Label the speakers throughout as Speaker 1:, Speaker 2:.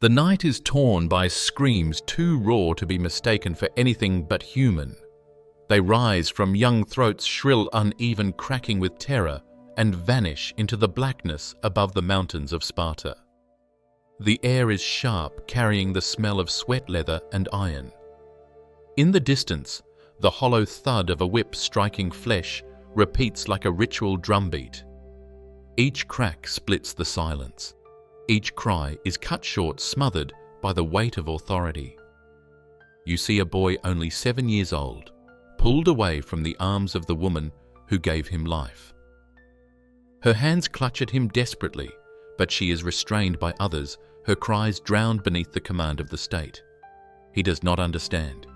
Speaker 1: The night is torn by screams too raw to be mistaken for anything but human. They rise from young throats, shrill, uneven, cracking with terror, and vanish into the blackness above the mountains of Sparta. The air is sharp, carrying the smell of sweat leather and iron. In the distance, the hollow thud of a whip striking flesh repeats like a ritual drumbeat. Each crack splits the silence. Each cry is cut short, smothered by the weight of authority. You see a boy only 7 years old, pulled away from the arms of the woman who gave him life. Her hands clutch at him desperately, but she is restrained by others, her cries drowned beneath the command of the state. He does not understand.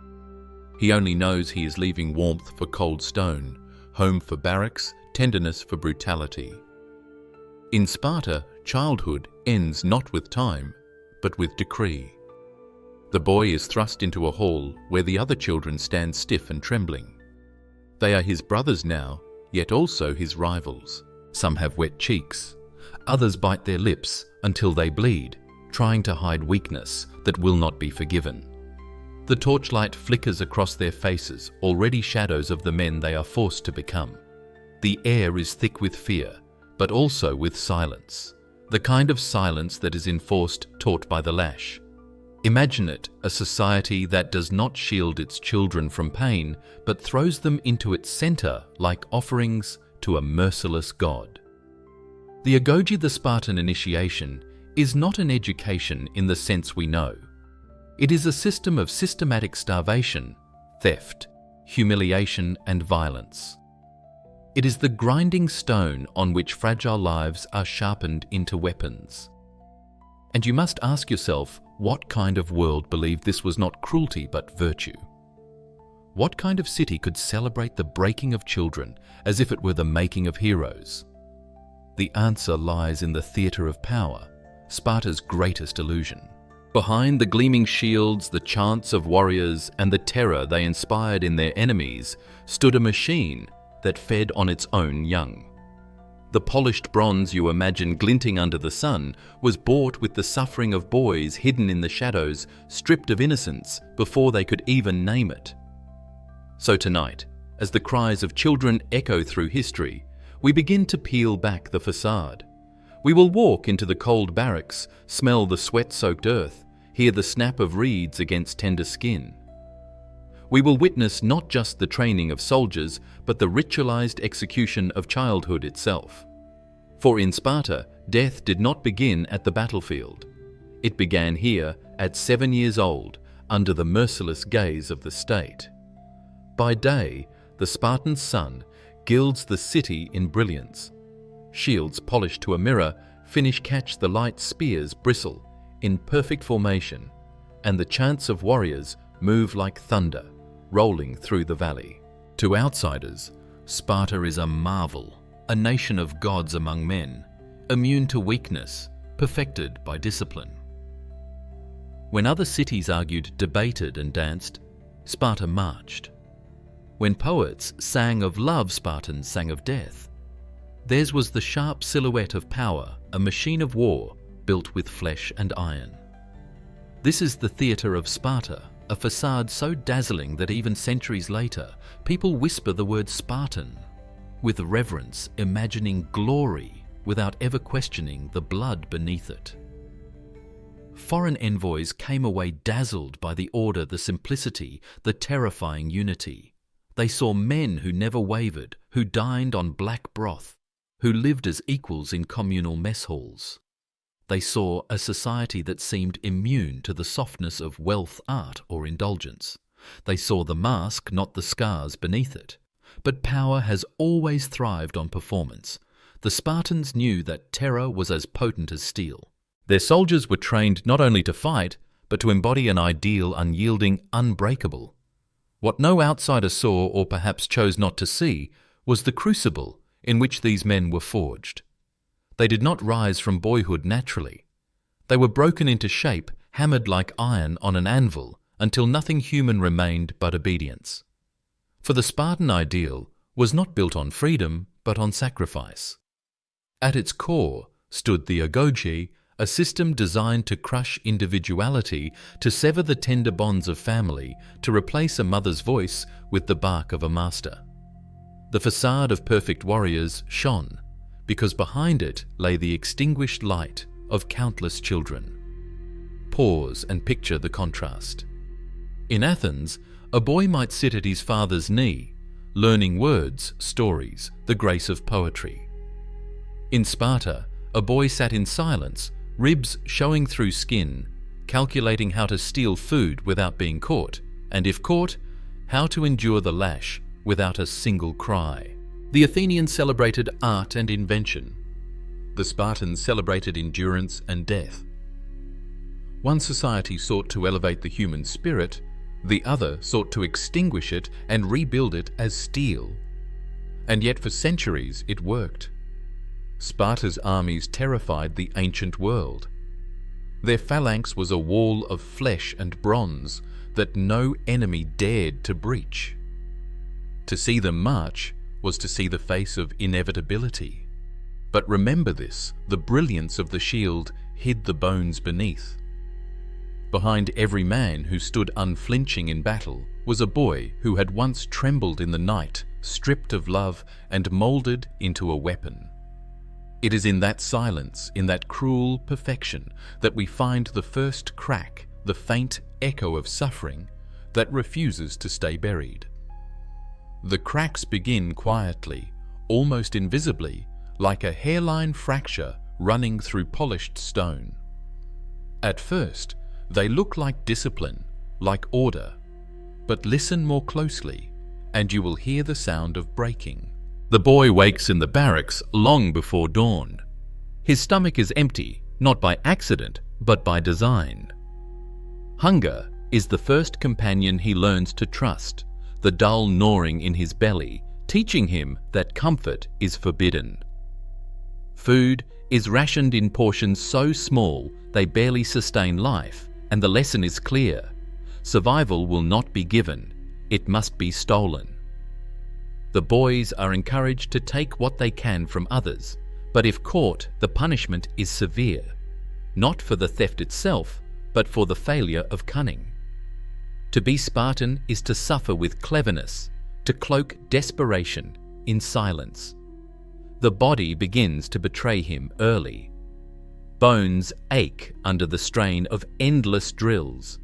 Speaker 1: He only knows he is leaving warmth for cold stone, home for barracks, tenderness for brutality. In Sparta, childhood ends not with time, but with decree. The boy is thrust into a hall where the other children stand stiff and trembling. They are his brothers now, yet also his rivals. Some have wet cheeks. Others bite their lips until they bleed, trying to hide weakness that will not be forgiven. The torchlight flickers across their faces, already shadows of the men they are forced to become. The air is thick with fear, but also with silence. The kind of silence that is enforced, taught by the lash. Imagine it, a society that does not shield its children from pain, but throws them into its center like offerings to a merciless god. The Agoge, the Spartan initiation, is not an education in the sense we know. It is a system of systematic starvation, theft, humiliation, and violence. It is the grinding stone on which fragile lives are sharpened into weapons. And you must ask yourself, what kind of world believed this was not cruelty but virtue? What kind of city could celebrate the breaking of children as if it were the making of heroes? The answer lies in the theatre of power, Sparta's greatest illusion. Behind the gleaming shields, the chants of warriors, and the terror they inspired in their enemies, stood a machine that fed on its own young. The polished bronze you imagine glinting under the sun was bought with the suffering of boys hidden in the shadows, stripped of innocence before they could even name it. So tonight, as the cries of children echo through history, we begin to peel back the facade. We will walk into the cold barracks, smell the sweat-soaked earth, hear the snap of reeds against tender skin. We will witness not just the training of soldiers, but the ritualized execution of childhood itself. For in Sparta, death did not begin at the battlefield. It began here at 7 years old, under the merciless gaze of the state. By day, the Spartan sun gilds the city in brilliance. Shields polished to a mirror catch the light spears bristle in perfect formation, and the chants of warriors move like thunder, rolling through the valley. To outsiders, Sparta is a marvel, a nation of gods among men, immune to weakness, perfected by discipline. When other cities argued, debated, and danced, Sparta marched. When poets sang of love, Spartans sang of death. Theirs was the sharp silhouette of power, a machine of war built with flesh and iron. This is the theatre of Sparta, a facade so dazzling that even centuries later, people whisper the word Spartan, with reverence, imagining glory without ever questioning the blood beneath it. Foreign envoys came away dazzled by the order, the simplicity, the terrifying unity. They saw men who never wavered, who dined on black broth, who lived as equals in communal mess halls. They saw a society that seemed immune to the softness of wealth, art, or indulgence. They saw the mask, not the scars beneath it. But power has always thrived on performance. The Spartans knew that terror was as potent as steel. Their soldiers were trained not only to fight, but to embody an ideal unyielding, unbreakable. What no outsider saw, or perhaps chose not to see, was the crucible in which these men were forged. They did not rise from boyhood naturally. They were broken into shape, hammered like iron on an anvil, until nothing human remained but obedience. For the Spartan ideal was not built on freedom, but on sacrifice. At its core stood the Agoge, a system designed to crush individuality, to sever the tender bonds of family, to replace a mother's voice with the bark of a master. The facade of perfect warriors shone, because behind it lay the extinguished light of countless children. Pause and picture the contrast. In Athens, a boy might sit at his father's knee, learning words, stories, the grace of poetry. In Sparta, a boy sat in silence, ribs showing through skin, calculating how to steal food without being caught, and if caught, how to endure the lash without a single cry. The Athenians celebrated art and invention. The Spartans celebrated endurance and death. One society sought to elevate the human spirit, the other sought to extinguish it and rebuild it as steel. And yet for centuries it worked. Sparta's armies terrified the ancient world. Their phalanx was a wall of flesh and bronze that no enemy dared to breach. To see them march was to see the face of inevitability. But remember this, the brilliance of the shield hid the bones beneath. Behind every man who stood unflinching in battle was a boy who had once trembled in the night, stripped of love and moulded into a weapon. It is in that silence, in that cruel perfection, that we find the first crack, the faint echo of suffering that refuses to stay buried. The cracks begin quietly, almost invisibly, like a hairline fracture running through polished stone. At first, they look like discipline, like order, but listen more closely, and you will hear the sound of breaking. The boy wakes in the barracks long before dawn. His stomach is empty, not by accident, but by design. Hunger is the first companion he learns to trust, the dull gnawing in his belly, teaching him that comfort is forbidden. Food is rationed in portions so small they barely sustain life, and the lesson is clear. Survival will not be given, it must be stolen. The boys are encouraged to take what they can from others, but if caught, the punishment is severe, not for the theft itself, but for the failure of cunning. To be Spartan is to suffer with cleverness, to cloak desperation in silence. The body begins to betray him early. Bones ache under the strain of endless drills.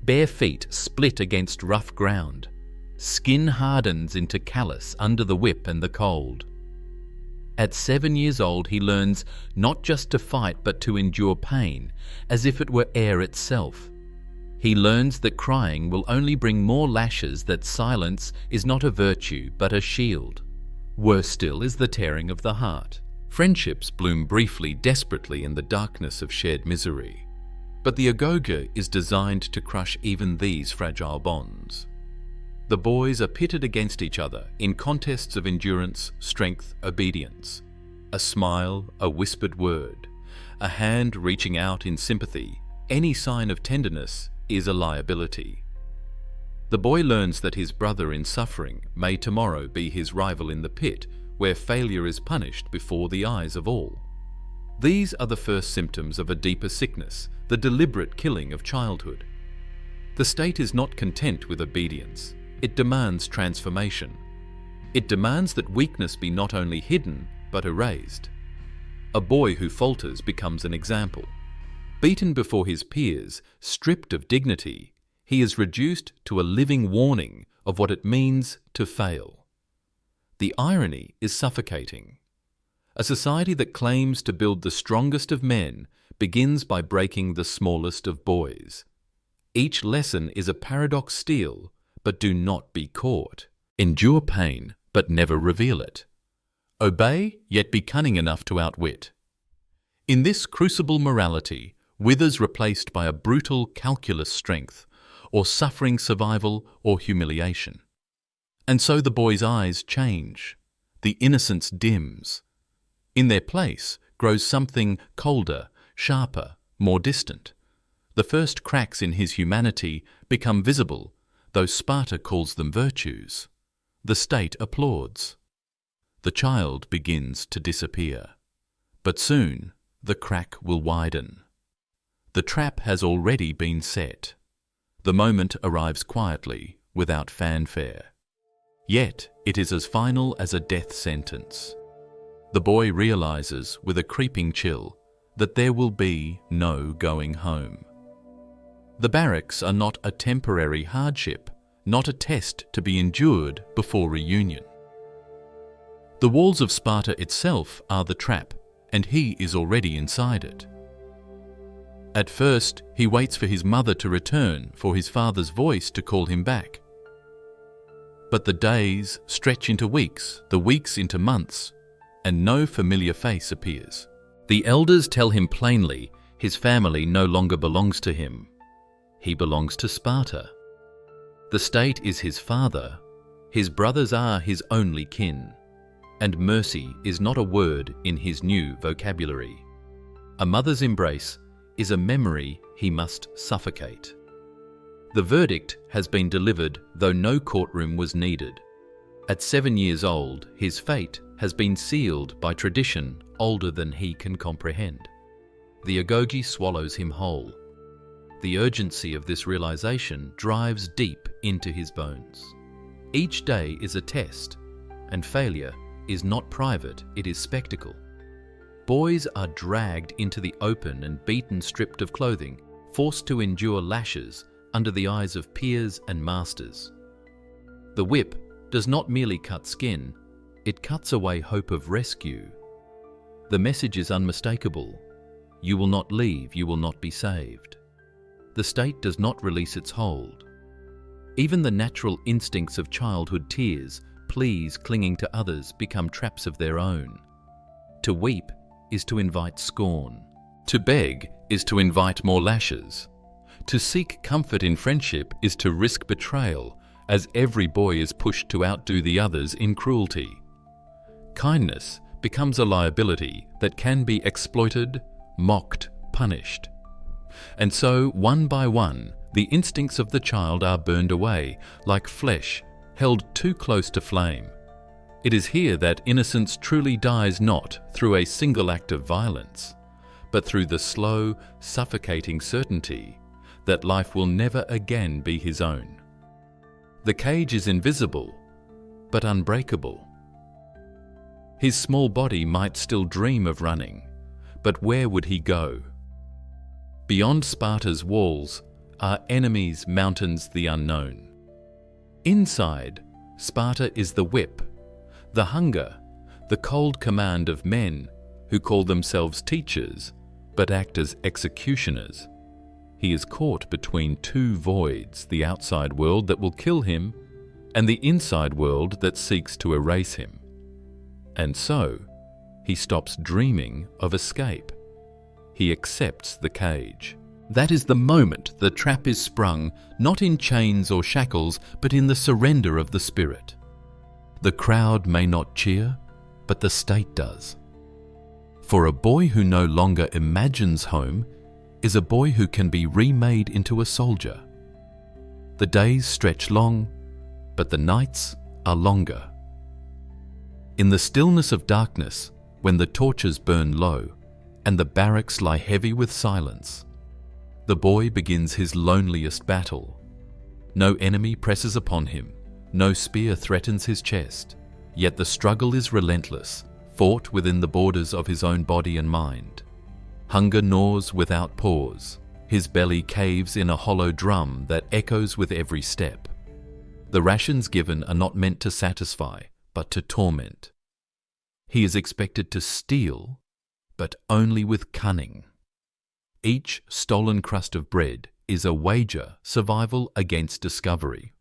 Speaker 1: Bare feet split against rough ground. Skin hardens into callus under the whip and the cold. At 7 years old, he learns not just to fight but to endure pain, as if it were air itself. He learns that crying will only bring more lashes, that silence is not a virtue but a shield. Worse still is the tearing of the heart. Friendships bloom briefly, desperately in the darkness of shared misery. But the Agoge is designed to crush even these fragile bonds. The boys are pitted against each other in contests of endurance, strength, obedience. A smile, a whispered word, a hand reaching out in sympathy, any sign of tenderness is a liability. The boy learns that his brother in suffering may tomorrow be his rival in the pit, where failure is punished before the eyes of all. These are the first symptoms of a deeper sickness, the deliberate killing of childhood. The state is not content with obedience. It demands transformation. It demands that weakness be not only hidden, but erased. A boy who falters becomes an example. Beaten before his peers, stripped of dignity, he is reduced to a living warning of what it means to fail. The irony is suffocating. A society that claims to build the strongest of men begins by breaking the smallest of boys. Each lesson is a paradox steel, but do not be caught. Endure pain, but never reveal it. Obey, yet be cunning enough to outwit. In this crucible morality, withers replaced by a brutal calculus strength, or suffering survival or humiliation. And so the boy's eyes change. The innocence dims. In their place grows something colder, sharper, more distant. The first cracks in his humanity become visible, though Sparta calls them virtues. The state applauds. The child begins to disappear. But soon, the crack will widen. The trap has already been set. The moment arrives quietly, without fanfare. Yet it is as final as a death sentence. The boy realizes, with a creeping chill, that there will be no going home. The barracks are not a temporary hardship, not a test to be endured before reunion. The walls of Sparta itself are the trap, and he is already inside it. At first, he waits for his mother to return, for his father's voice to call him back. But the days stretch into weeks, the weeks into months, and no familiar face appears. The elders tell him plainly his family no longer belongs to him. He belongs to Sparta. The state is his father, his brothers are his only kin, and mercy is not a word in his new vocabulary. A mother's embrace is a memory he must suffocate. The verdict has been delivered, though no courtroom was needed. At 7 years old, his fate has been sealed by tradition older than he can comprehend. The Agoge swallows him whole. The urgency of this realization drives deep into his bones. Each day is a test, and failure is not private, it is spectacle. Boys are dragged into the open and beaten, stripped of clothing, forced to endure lashes under the eyes of peers and masters. The whip does not merely cut skin, it cuts away hope of rescue. The message is unmistakable. You will not leave, you will not be saved. The state does not release its hold. Even the natural instincts of childhood, tears, pleas clinging to others, become traps of their own. To weep is to invite scorn. To beg is to invite more lashes. To seek comfort in friendship is to risk betrayal, as every boy is pushed to outdo the others in cruelty. Kindness becomes a liability that can be exploited, mocked, punished. And so, one by one, the instincts of the child are burned away, like flesh held too close to flame. It is here that innocence truly dies, not through a single act of violence, but through the slow, suffocating certainty that life will never again be his own. The cage is invisible, but unbreakable. His small body might still dream of running, but where would he go? Beyond Sparta's walls are enemies, mountains, the unknown. Inside, Sparta is the whip, the hunger, the cold command of men who call themselves teachers but act as executioners. He is caught between two voids, the outside world that will kill him and the inside world that seeks to erase him. And so, he stops dreaming of escape. He accepts the cage. That is the moment the trap is sprung, not in chains or shackles, but in the surrender of the spirit. The crowd may not cheer, but the state does. For a boy who no longer imagines home is a boy who can be remade into a soldier. The days stretch long, but the nights are longer. In the stillness of darkness, when the torches burn low and the barracks lie heavy with silence, the boy begins his loneliest battle. No enemy presses upon him, no spear threatens his chest, yet the struggle is relentless, fought within the borders of his own body and mind. Hunger gnaws without pause. His belly caves in a hollow drum that echoes with every step. The rations given are not meant to satisfy, but to torment. He is expected to steal, but only with cunning. Each stolen crust of bread is a wager, survival against discovery.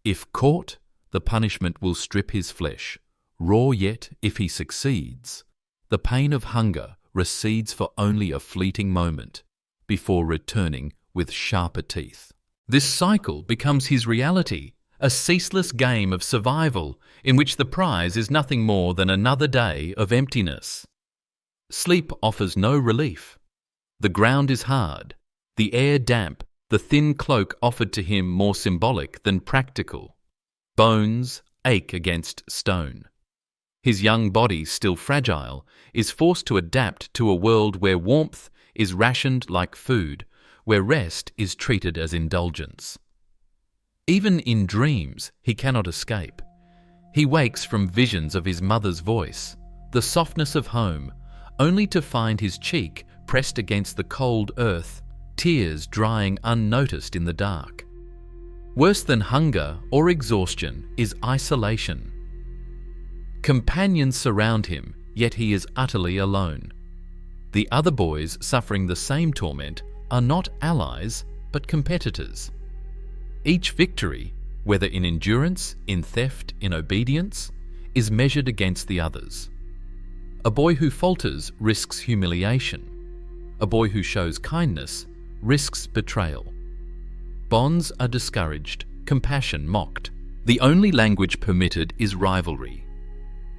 Speaker 1: If caught, the punishment will strip his flesh, raw, yet if he succeeds, the pain of hunger recedes for only a fleeting moment, before returning with sharper teeth. This cycle becomes his reality, a ceaseless game of survival in which the prize is nothing more than another day of emptiness. Sleep offers no relief. The ground is hard, the air damp, the thin cloak offered to him more symbolic than practical. Bones ache against stone. His young body, still fragile, is forced to adapt to a world where warmth is rationed like food, where rest is treated as indulgence. Even in dreams, he cannot escape. He wakes from visions of his mother's voice, the softness of home, only to find his cheek pressed against the cold earth, tears drying unnoticed in the dark. Worse than hunger or exhaustion is isolation. Companions surround him, yet he is utterly alone. The other boys suffering the same torment are not allies, but competitors. Each victory, whether in endurance, in theft, in obedience, is measured against the others. A boy who falters risks humiliation. A boy who shows kindness risks betrayal. Bonds are discouraged, compassion mocked. The only language permitted is rivalry.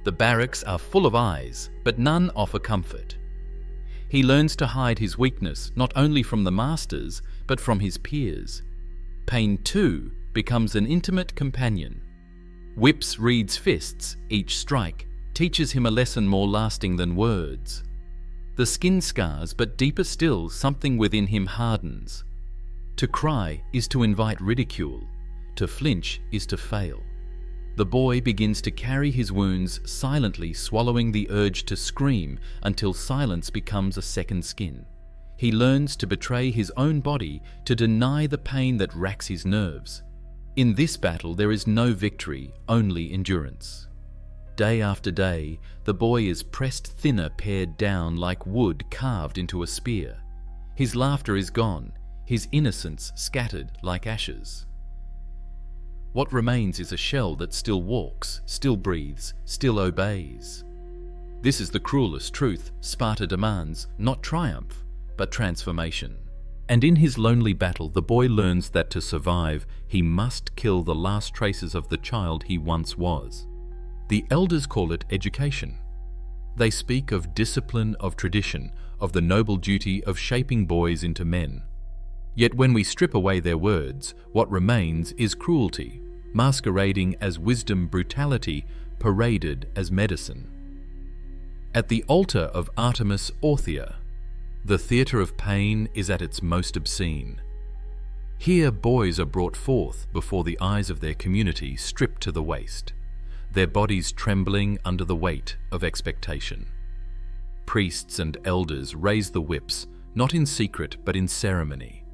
Speaker 1: The barracks are full of eyes, but none offer comfort. He learns to hide his weakness not only from the masters, but from his peers. Pain, too, becomes an intimate companion. Whips Reed's fists, each strike teaches him a lesson more lasting than words. The skin scars, but deeper still, something within him hardens. To cry is to invite ridicule. To flinch is to fail. The boy begins to carry his wounds, silently swallowing the urge to scream until silence becomes a second skin. He learns to betray his own body, to deny the pain that racks his nerves. In this battle there is no victory, only endurance. Day after day, the boy is pressed thinner, pared down like wood carved into a spear. His laughter is gone, his innocence scattered like ashes. What remains is a shell that still walks, still breathes, still obeys. This is the cruelest truth Sparta demands, not triumph, but transformation. And in his lonely battle, the boy learns that to survive, he must kill the last traces of the child he once was. The elders call it education. They speak of discipline, of tradition, of the noble duty of shaping boys into men. Yet when we strip away their words, what remains is cruelty, masquerading as wisdom, brutality, paraded as medicine. At the altar of Artemis Orthia, the theatre of pain is at its most obscene. Here boys are brought forth before the eyes of their community, stripped to the waist, their bodies trembling under the weight of expectation. Priests and elders raise the whips, not in secret but in ceremony.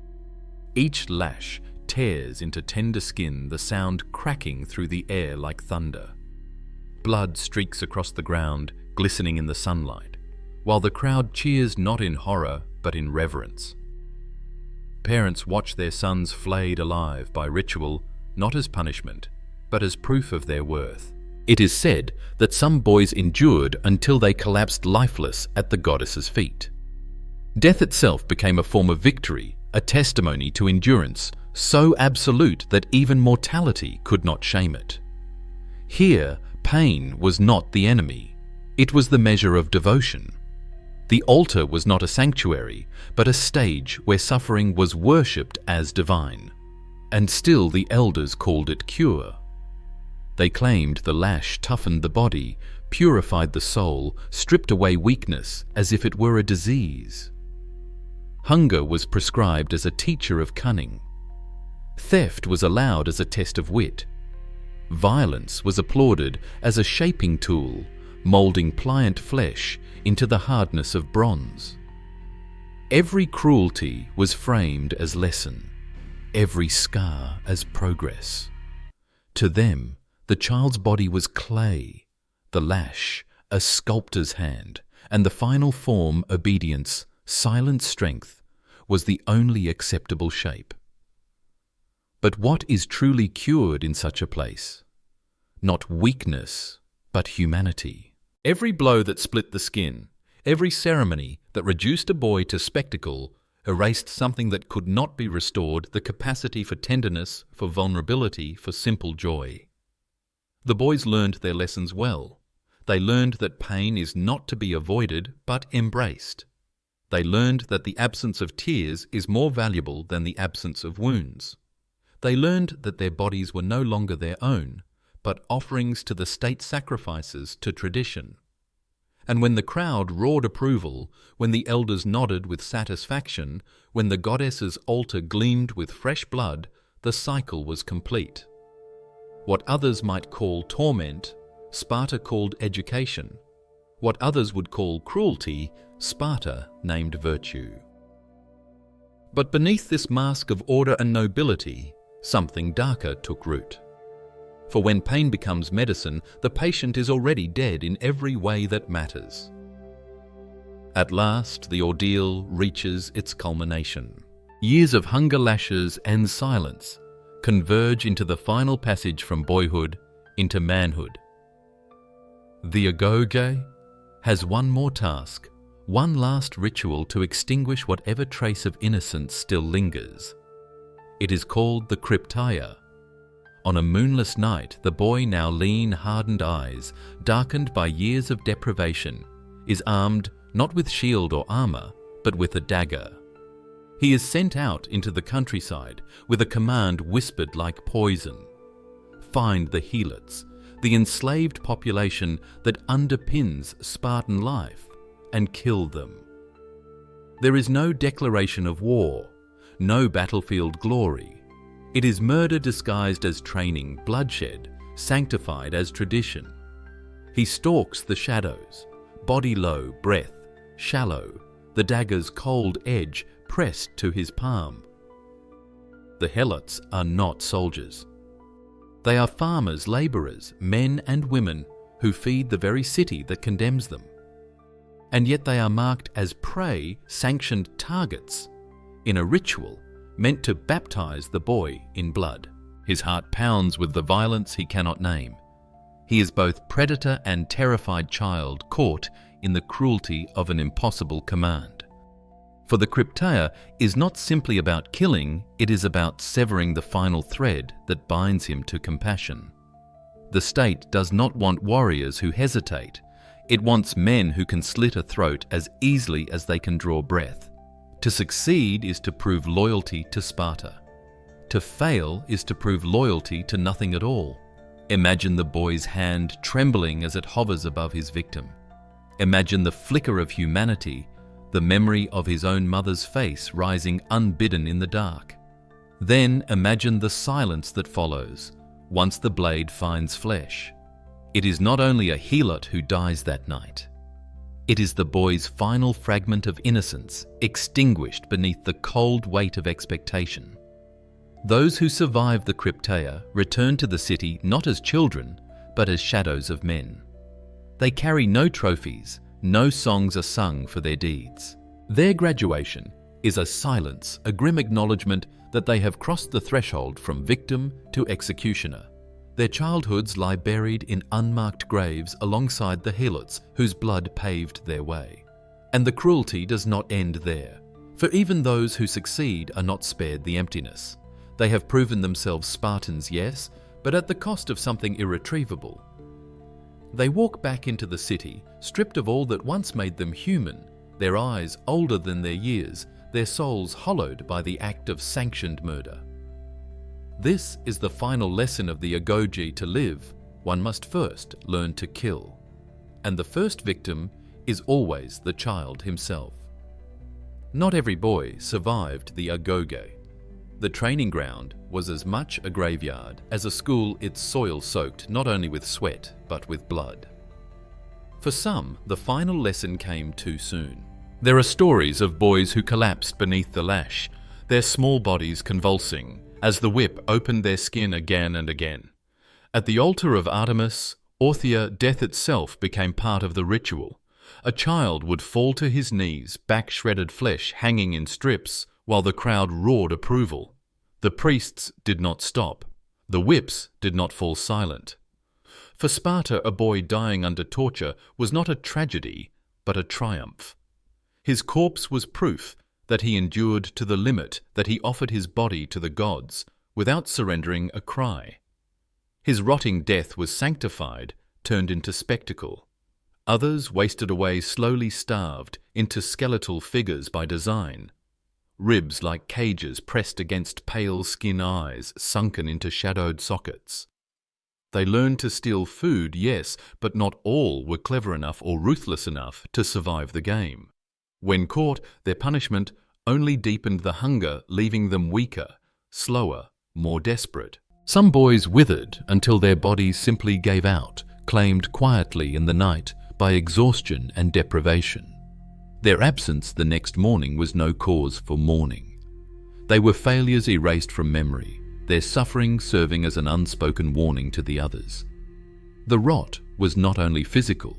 Speaker 1: Each lash tears into tender skin, the sound cracking through the air like thunder. Blood streaks across the ground, glistening in the sunlight, while the crowd cheers not in horror but in reverence. Parents watch their sons flayed alive by ritual, not as punishment, but as proof of their worth. It is said that some boys endured until they collapsed lifeless at the goddess's feet. Death itself became a form of victory, a testimony to endurance, so absolute that even mortality could not shame it. Here, pain was not the enemy. It was the measure of devotion. The altar was not a sanctuary, but a stage where suffering was worshipped as divine. And still the elders called it cure. They claimed the lash toughened the body, purified the soul, stripped away weakness as if it were a disease. Hunger was prescribed as a teacher of cunning. Theft was allowed as a test of wit. Violence was applauded as a shaping tool, molding pliant flesh into the hardness of bronze. Every cruelty was framed as lesson, every scar as progress. To them, the child's body was clay, the lash a sculptor's hand, and the final form, obedience, silent strength, was the only acceptable shape. But what is truly cured in such a place? Not weakness, but humanity. Every blow that split the skin, every ceremony that reduced a boy to spectacle, erased something that could not be restored, the capacity for tenderness, for vulnerability, for simple joy. The boys learned their lessons well. They learned that pain is not to be avoided, but embraced. They learned that the absence of tears is more valuable than the absence of wounds. They learned that their bodies were no longer their own, but offerings to the state sacrifices to tradition. And when the crowd roared approval, when the elders nodded with satisfaction, when the goddess's altar gleamed with fresh blood, the cycle was complete. What others might call torment, Sparta called education. What others would call cruelty, Sparta named virtue. But beneath this mask of order and nobility, something darker took root. For when pain becomes medicine, the patient is already dead in every way that matters. At last, the ordeal reaches its culmination. Years of hunger lashes and silence converge into the final passage from boyhood into manhood. The Agoge has one more task, one last ritual to extinguish whatever trace of innocence still lingers. It is called the Cryptaia. On a moonless night, the boy, now lean, hardened eyes, darkened by years of deprivation, is armed not with shield or armor, but with a dagger. He is sent out into the countryside with a command whispered like poison. Find the helots, the enslaved population that underpins Spartan life, and kill them. There is no declaration of war, no battlefield glory. It is murder disguised as training, bloodshed, sanctified as tradition. He stalks the shadows, body low, breath shallow, the dagger's cold edge pressed to his palm. The helots are not soldiers. They are farmers, labourers, men and women who feed the very city that condemns them. And yet they are marked as prey, sanctioned targets in a ritual meant to baptize the boy in blood. His heart pounds with the violence he cannot name. He is both predator and terrified child caught in the cruelty of an impossible command. For the Cryptaia is not simply about killing, it is about severing the final thread that binds him to compassion. The state does not want warriors who hesitate. It wants men who can slit a throat as easily as they can draw breath. To succeed is to prove loyalty to Sparta. To fail is to prove loyalty to nothing at all. Imagine the boy's hand trembling as it hovers above his victim. Imagine the flicker of humanity, the memory of his own mother's face rising unbidden in the dark. Then imagine the silence that follows, once the blade finds flesh. It is not only a helot who dies that night. It is the boy's final fragment of innocence, extinguished beneath the cold weight of expectation. Those who survive the Cryptaia return to the city not as children, but as shadows of men. They carry no trophies, no songs are sung for their deeds. Their graduation is a silence, a grim acknowledgement that they have crossed the threshold from victim to executioner. Their childhoods lie buried in unmarked graves alongside the helots whose blood paved their way. And the cruelty does not end there, for even those who succeed are not spared the emptiness. They have proven themselves Spartans, yes, but at the cost of something irretrievable. They walk back into the city, stripped of all that once made them human, their eyes older than their years, their souls hollowed by the act of sanctioned murder. This is the final lesson of the Agoge: to live, one must first learn to kill. And the first victim is always the child himself. Not every boy survived the Agoge. The training ground was as much a graveyard as a school, its soil soaked not only with sweat but with blood. For some, the final lesson came too soon. There are stories of boys who collapsed beneath the lash, their small bodies convulsing as the whip opened their skin again and again. At the altar of Artemis, Orthia, death itself became part of the ritual. A child would fall to his knees, back-shredded flesh hanging in strips, while the crowd roared approval. The priests did not stop. The whips did not fall silent. For Sparta, a boy dying under torture was not a tragedy, but a triumph. His corpse was proof that he endured to the limit, that he offered his body to the gods without surrendering a cry. His rotting death was sanctified, turned into spectacle. Others wasted away, slowly starved into skeletal figures by design. Ribs like cages pressed against pale skin eyes, sunken into shadowed sockets. They learned to steal food, yes, but not all were clever enough or ruthless enough to survive the game. When caught, their punishment only deepened the hunger, leaving them weaker, slower, more desperate. Some boys withered until their bodies simply gave out, claimed quietly in the night by exhaustion and deprivation. Their absence the next morning was no cause for mourning. They were failures erased from memory, their suffering serving as an unspoken warning to the others. The rot was not only physical,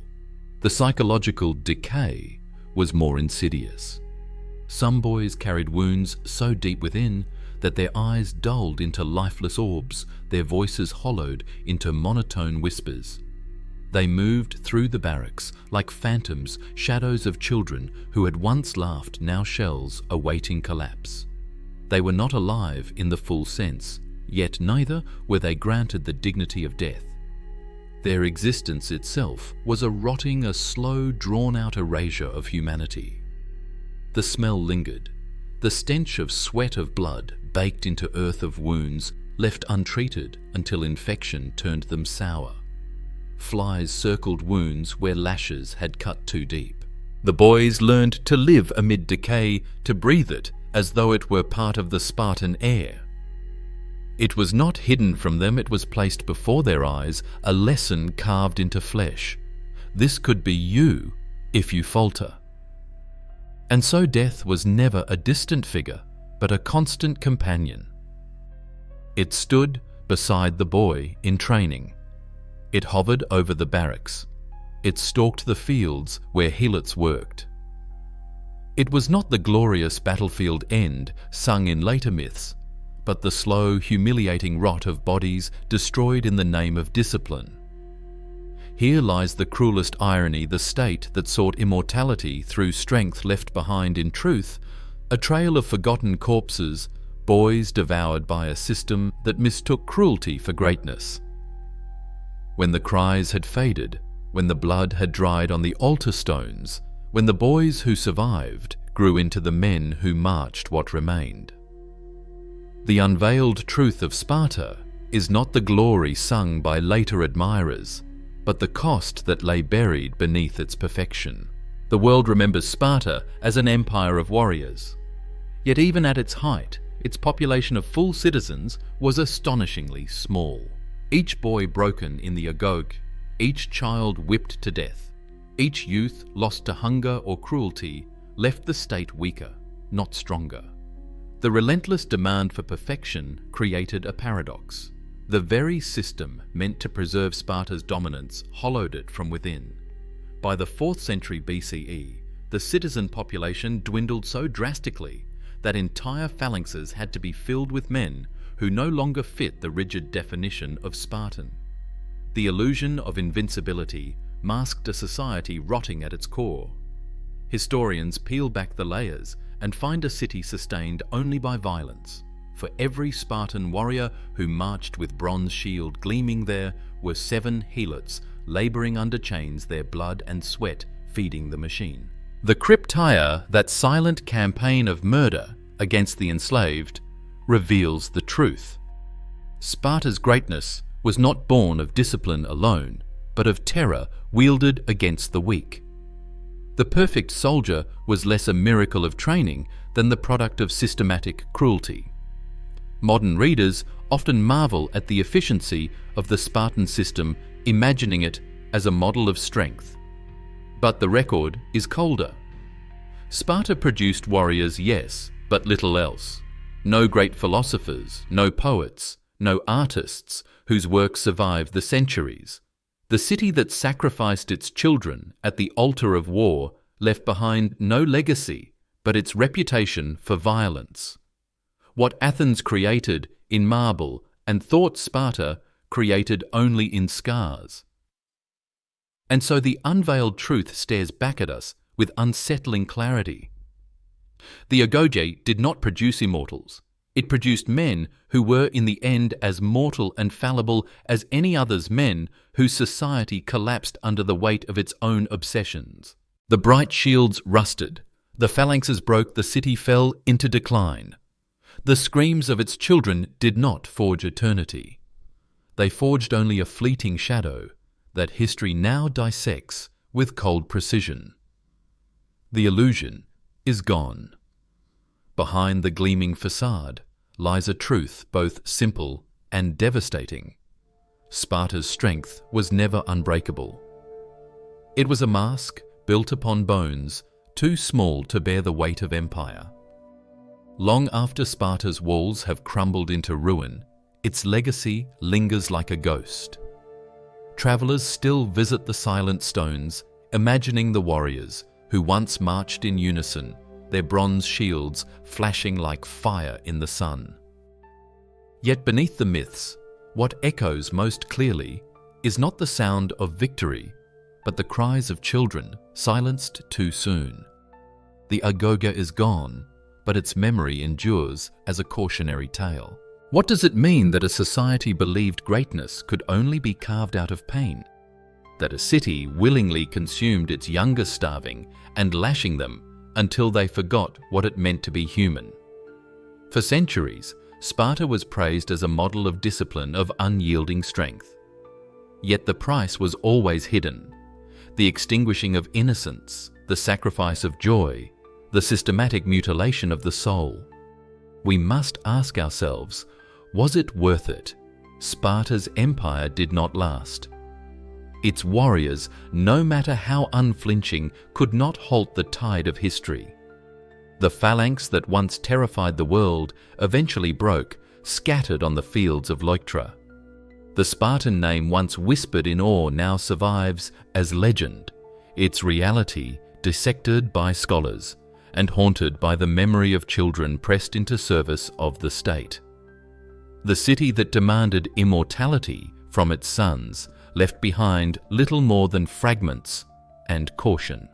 Speaker 1: the psychological decay was more insidious. Some boys carried wounds so deep within that their eyes dulled into lifeless orbs, their voices hollowed into monotone whispers. They moved through the barracks like phantoms, shadows of children who had once laughed, now shells awaiting collapse. They were not alive in the full sense, yet neither were they granted the dignity of death. Their existence itself was a slow, drawn-out erasure of humanity. The smell lingered. The stench of sweat of blood baked into earth of wounds, left untreated until infection turned them sour. Flies circled wounds where lashes had cut too deep. The boys learned to live amid decay, to breathe it as though it were part of the Spartan air. It was not hidden from them, it was placed before their eyes, a lesson carved into flesh. This could be you if you falter. And so death was never a distant figure, but a constant companion. It stood beside the boy in training. It hovered over the barracks. It stalked the fields where helots worked. It was not the glorious battlefield end sung in later myths, but the slow, humiliating rot of bodies destroyed in the name of discipline. Here lies the cruelest irony, the state that sought immortality through strength left behind in truth, a trail of forgotten corpses, boys devoured by a system that mistook cruelty for greatness. When the cries had faded, when the blood had dried on the altar stones, when the boys who survived grew into the men who marched what remained. The unveiled truth of Sparta is not the glory sung by later admirers, but the cost that lay buried beneath its perfection. The world remembers Sparta as an empire of warriors. Yet even at its height, its population of full citizens was astonishingly small. Each boy broken in the Agoge, each child whipped to death, each youth lost to hunger or cruelty left the state weaker, not stronger. The relentless demand for perfection created a paradox. The very system meant to preserve Sparta's dominance hollowed it from within. By the 4th century BCE, the citizen population dwindled so drastically that entire phalanxes had to be filled with men who no longer fit the rigid definition of Spartan. The illusion of invincibility masked a society rotting at its core. Historians peel back the layers and find a city sustained only by violence. For every Spartan warrior who marched with bronze shield gleaming there were 7 helots laboring under chains, their blood and sweat feeding the machine. The cryptire, that silent campaign of murder against the enslaved, reveals the truth. Sparta's greatness was not born of discipline alone, but of terror wielded against the weak. The perfect soldier was less a miracle of training than the product of systematic cruelty. Modern readers often marvel at the efficiency of the Spartan system, imagining it as a model of strength. But the record is colder. Sparta produced warriors, yes, but little else. No great philosophers, no poets, no artists whose work survived the centuries. The city that sacrificed its children at the altar of war left behind no legacy but its reputation for violence. What Athens created in marble and thought Sparta created only in scars. And so the unveiled truth stares back at us with unsettling clarity. The Agoge did not produce immortals. It produced men who were in the end as mortal and fallible as any others, men whose society collapsed under the weight of its own obsessions. The bright shields rusted. The phalanxes broke. The city fell into decline. The screams of its children did not forge eternity. they forged only a fleeting shadow that history now dissects with cold precision. The illusion is gone. Behind the gleaming facade lies a truth both simple and devastating. Sparta's strength was never unbreakable. It was a mask built upon bones too small to bear the weight of empire. Long after Sparta's walls have crumbled into ruin, its legacy lingers like a ghost. Travelers still visit the silent stones, imagining the warriors who once marched in unison, their bronze shields flashing like fire in the sun. Yet beneath the myths, what echoes most clearly is not the sound of victory, but the cries of children silenced too soon. The Agoge is gone, but its memory endures as a cautionary tale. What does it mean that a society believed greatness could only be carved out of pain? That a city willingly consumed its younger starving and lashing them until they forgot what it meant to be human? For centuries, Sparta was praised as a model of discipline, of unyielding strength. Yet the price was always hidden. The extinguishing of innocence, the sacrifice of joy, the systematic mutilation of the soul. We must ask ourselves, was it worth it? Sparta's empire did not last. Its warriors, no matter how unflinching, could not halt the tide of history. The phalanx that once terrified the world eventually broke, scattered on the fields of Leuctra. The Spartan name once whispered in awe now survives as legend, its reality dissected by scholars and haunted by the memory of children pressed into service of the state. The city that demanded immortality from its sons left behind little more than fragments and caution.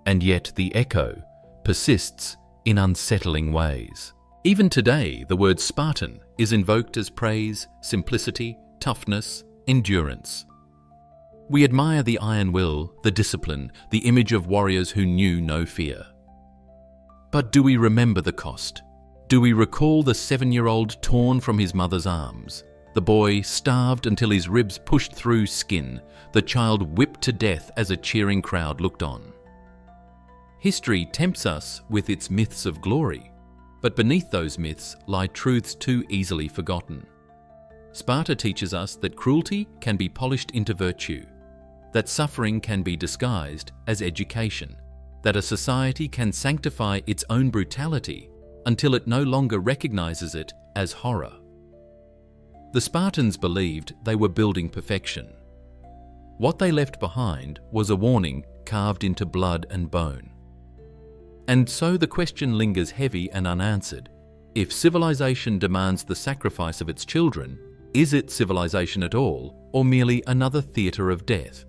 Speaker 1: And yet the echo persists in unsettling ways. Even today, the word Spartan is invoked as praise, simplicity, toughness, endurance. We admire the iron will, the discipline, the image of warriors who knew no fear. But do we remember the cost? Do we recall the 7-year-old torn from his mother's arms, the boy starved until his ribs pushed through skin, the child whipped to death as a cheering crowd looked on? History tempts us with its myths of glory, but beneath those myths lie truths too easily forgotten. Sparta teaches us that cruelty can be polished into virtue, that suffering can be disguised as education, that a society can sanctify its own brutality until it no longer recognizes it as horror. The Spartans believed they were building perfection. What they left behind was a warning carved into blood and bone. And so the question lingers heavy and unanswered. If civilization demands the sacrifice of its children, is it civilization at all, or merely another theatre of death?